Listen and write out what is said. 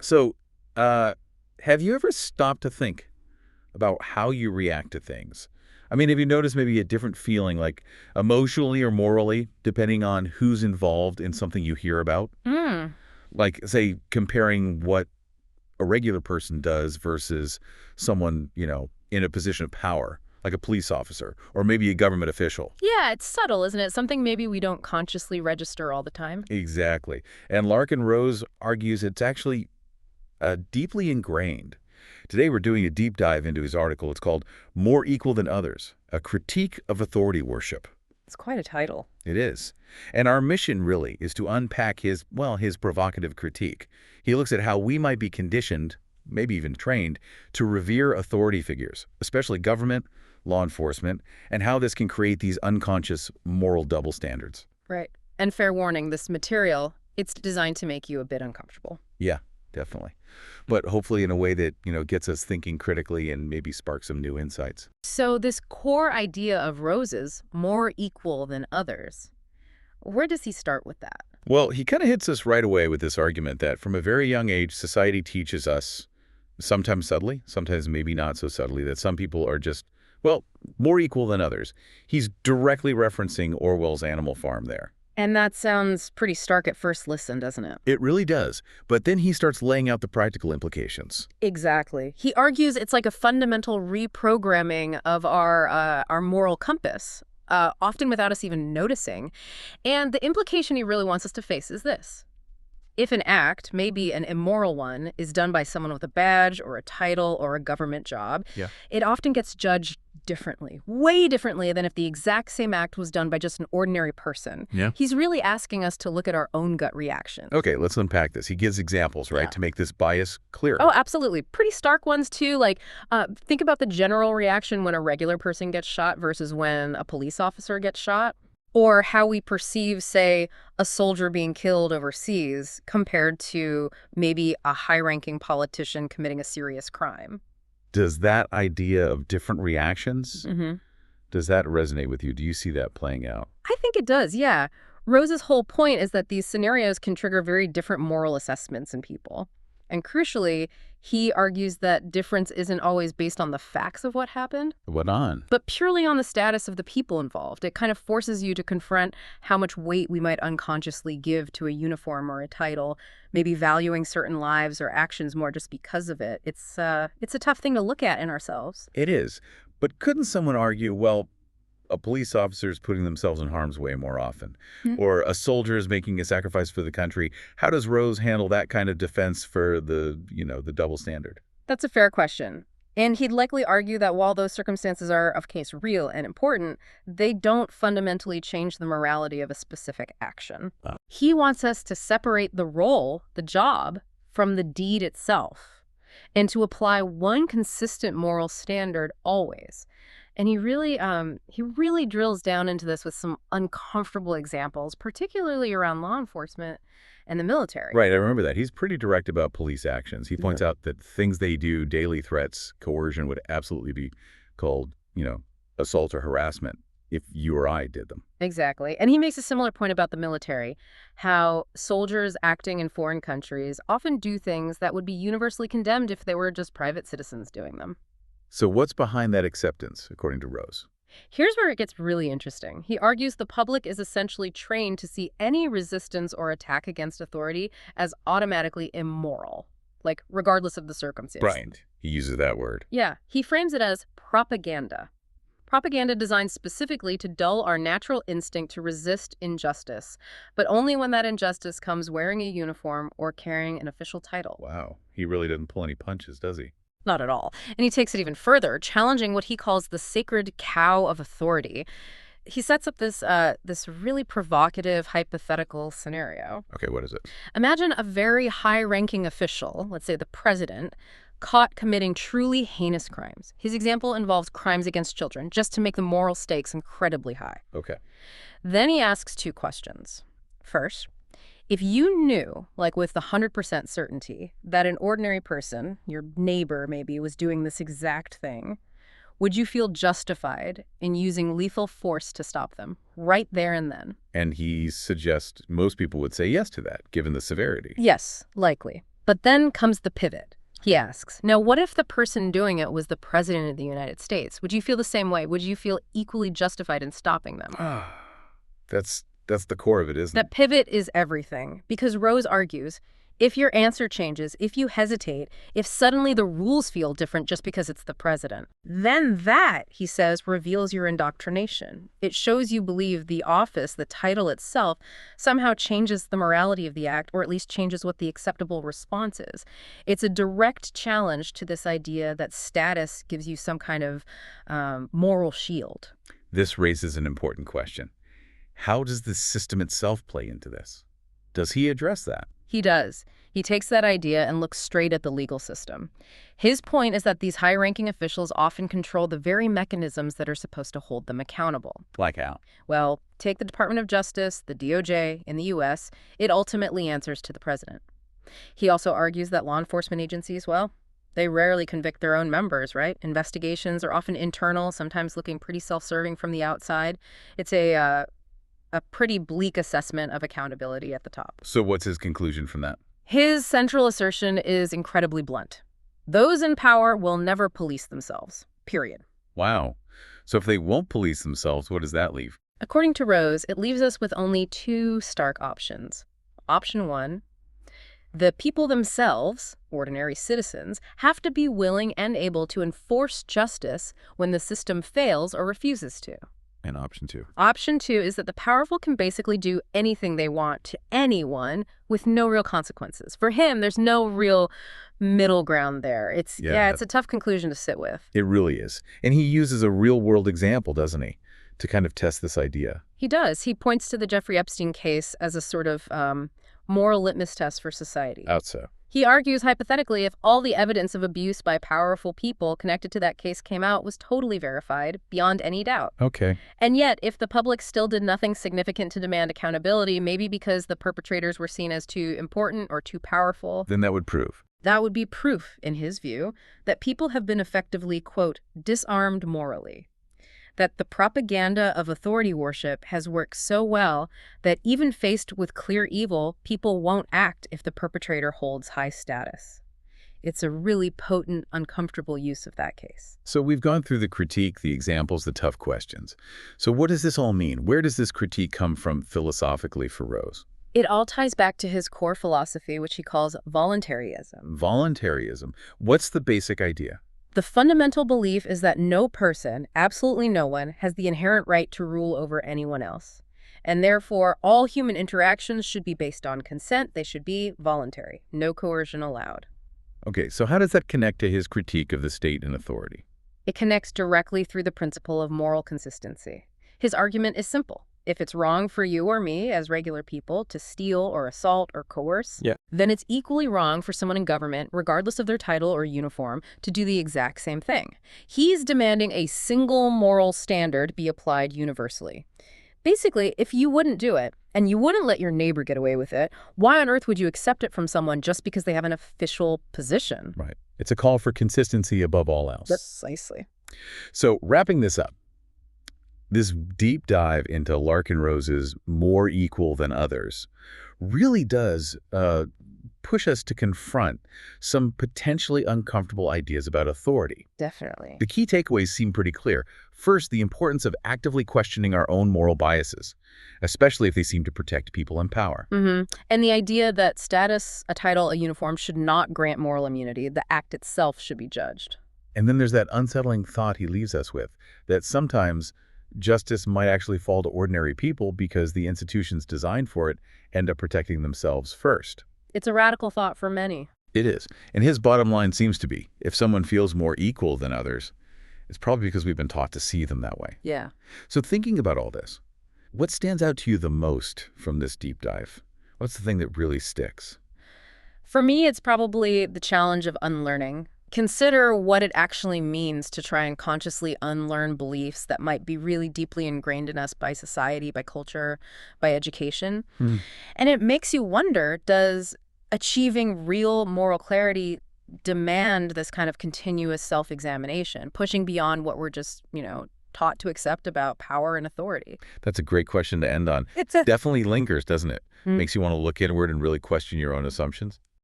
So, uh, have you ever stopped to think about how you react to things? I mean, have you noticed maybe a different feeling, like emotionally or morally, depending on who's involved in something you hear about? Hmm. Like, say, comparing what a regular person does versus someone, in a position of power, like a police officer or maybe a government official. Yeah, it's subtle, isn't it? Something maybe we don't consciously register all the time. Exactly. And Larken Rose argues it's actually deeply ingrained. Today, we're doing a deep dive into his article. It's called More Equal Than Others, a critique of authority worship. It's quite a title. It is. And our mission really is to unpack his provocative critique. He looks at how we might be conditioned, maybe even trained, to revere authority figures, especially government, law enforcement, and how this can create these unconscious moral double standards. Right. And fair warning, this material, it's designed to make you a bit uncomfortable. Yeah, definitely. But hopefully in a way that, gets us thinking critically and maybe sparks some new insights. So this core idea of roses, more equal than others, where does he start with that? Well, he kind of hits us right away with this argument that from a very young age, society teaches us, sometimes subtly, sometimes maybe not so subtly, that some people are just, well, more equal than others. He's directly referencing Orwell's Animal Farm there. And that sounds pretty stark at first listen, doesn't it? It really does. But then he starts laying out the practical implications. Exactly. He argues it's like a fundamental reprogramming of our moral compass, often without us even noticing. And the implication he really wants us to face is this. If an act, maybe an immoral one, is done by someone with a badge or a title or a government job, Yeah. it often gets judged differently, way differently than if the exact same act was done by just an ordinary person. Yeah. He's really asking us to look at our own gut reaction. Okay, let's unpack this. He gives examples, right, Yeah. to make this bias clearer. Oh, absolutely. Pretty stark ones, too. Like, think about the general reaction when a regular person gets shot versus when a police officer gets shot. Or how we perceive, say, a soldier being killed overseas compared to maybe a high-ranking politician committing a serious crime. Does that idea of different reactions, hmm does that resonate with you? Do you see that playing out? I think it does, yeah. Rose's whole point is that these scenarios can trigger very different moral assessments in people. And crucially, he argues that difference isn't always based on the facts of what happened, What on? but purely on the status of the people involved. It kind of forces you to confront how much weight we might unconsciously give to a uniform or a title, maybe valuing certain lives or actions more just because of it. It's a tough thing to look at in ourselves. It is. But couldn't someone argue, well, a police officer is putting themselves in harm's way more often, or a soldier is making a sacrifice for the country? How does Rose handle that kind of defense for the double standard? That's a fair question. And he'd likely argue that while those circumstances are, of course, real and important, they don't fundamentally change the morality of a specific action. Ah. He wants us to separate the role, the job, from the deed itself, and to apply one consistent moral standard always. And he really drills down into this with some uncomfortable examples, particularly around law enforcement and the military. Right, I remember that. He's pretty direct about police actions. He points out that things they do, daily threats, coercion, would absolutely be called, assault or harassment if you or I did them. Exactly. And he makes a similar point about the military, how soldiers acting in foreign countries often do things that would be universally condemned if they were just private citizens doing them. So what's behind that acceptance, according to Rose? Here's where it gets really interesting. He argues the public is essentially trained to see any resistance or attack against authority as automatically immoral, like regardless of the circumstance. Right. He uses that word. Yeah, he frames it as propaganda. Propaganda designed specifically to dull our natural instinct to resist injustice, but only when that injustice comes wearing a uniform or carrying an official title. Wow. He really doesn't pull any punches, does he? Not at all. And he takes it even further, challenging what he calls the sacred cow of authority. He sets up this really provocative hypothetical scenario. Okay, what is it? Imagine a very high-ranking official, let's say the president, caught committing truly heinous crimes. His example involves crimes against children, just to make the moral stakes incredibly high. Okay. Then he asks two questions. First, if you knew, like with 100% certainty, that an ordinary person, your neighbor maybe, was doing this exact thing, would you feel justified in using lethal force to stop them, right there and then? And he suggests most people would say yes to that, given the severity. Yes, likely. But then comes the pivot. He asks, now what if the person doing it was the president of the United States? Would you feel the same way? Would you feel equally justified in stopping them? That's the core of it, isn't That it? pivot is everything, because Rose argues, if your answer changes, if you hesitate, if suddenly the rules feel different just because it's the president, then that, he says, reveals your indoctrination. It shows you believe the office, the title itself, somehow changes the morality of the act, or at least changes what the acceptable response is. It's a direct challenge to this idea that status gives you some kind of moral shield. This raises an important question. How does the system itself play into this? Does he address that? He does. He takes that idea and looks straight at the legal system. His point is that these high-ranking officials often control the very mechanisms that are supposed to hold them accountable. Like how? Well, take the Department of Justice, the DOJ, in the U.S., it ultimately answers to the president. He also argues that law enforcement agencies, well, they rarely convict their own members, right? Investigations are often internal, sometimes looking pretty self-serving from the outside. It's a pretty bleak assessment of accountability at the top. So what's his conclusion from that? His central assertion is incredibly blunt. Those in power will never police themselves, period. Wow. So if they won't police themselves, what does that leave? According to Rose, it leaves us with only two stark options. Option one, the people themselves, ordinary citizens, have to be willing and able to enforce justice when the system fails or refuses to. And option two? Option two is that the powerful can basically do anything they want to anyone with no real consequences. For him, there's no real middle ground there. It's a tough conclusion to sit with. It really is. And he uses a real-world example, doesn't he, to kind of test this idea? He does. He points to the Jeffrey Epstein case as a sort of moral litmus test for society. Out so. He argues, hypothetically, if all the evidence of abuse by powerful people connected to that case came out was totally verified, beyond any doubt. Okay. And yet, if the public still did nothing significant to demand accountability, maybe because the perpetrators were seen as too important or too powerful, Then that would prove. that would be proof, in his view, that people have been effectively, quote, disarmed morally. That the propaganda of authority worship has worked so well that even faced with clear evil, people won't act if the perpetrator holds high status. It's a really potent, uncomfortable use of that case. So we've gone through the critique, the examples, the tough questions. So what does this all mean? Where does this critique come from philosophically for Rose? It all ties back to his core philosophy, which he calls voluntarism. Voluntarism. What's the basic idea? The fundamental belief is that no person, absolutely no one, has the inherent right to rule over anyone else. And therefore, all human interactions should be based on consent. They should be voluntary. No coercion allowed. Okay, so how does that connect to his critique of the state and authority? It connects directly through the principle of moral consistency. His argument is simple. If it's wrong for you or me as regular people to steal or assault or coerce, then it's equally wrong for someone in government, regardless of their title or uniform, to do the exact same thing. He's demanding a single moral standard be applied universally. Basically, if you wouldn't do it, and you wouldn't let your neighbor get away with it, why on earth would you accept it from someone just because they have an official position? Right. It's a call for consistency above all else. Precisely. So wrapping this up, this deep dive into Larken Rose's more equal than others really does push us to confront some potentially uncomfortable ideas about authority. Definitely. The key takeaways seem pretty clear. First, the importance of actively questioning our own moral biases, especially if they seem to protect people in power. And the idea that status, a title, a uniform should not grant moral immunity. The act itself should be judged. And then there's that unsettling thought he leaves us with, that sometimes justice might actually fall to ordinary people because the institutions designed for it end up protecting themselves first. It's a radical thought for many. It is. And his bottom line seems to be, if someone feels more equal than others, it's probably because we've been taught to see them that way. Yeah. So thinking about all this, what stands out to you the most from this deep dive? What's the thing that really sticks? For me, it's probably the challenge of unlearning. Consider what it actually means to try and consciously unlearn beliefs that might be really deeply ingrained in us by society, by culture, by education. And it makes you wonder, does achieving real moral clarity demand this kind of continuous self-examination, pushing beyond what we're just, taught to accept about power and authority? That's a great question to end on. Definitely lingers, doesn't it? Makes you want to look inward and really question your own assumptions.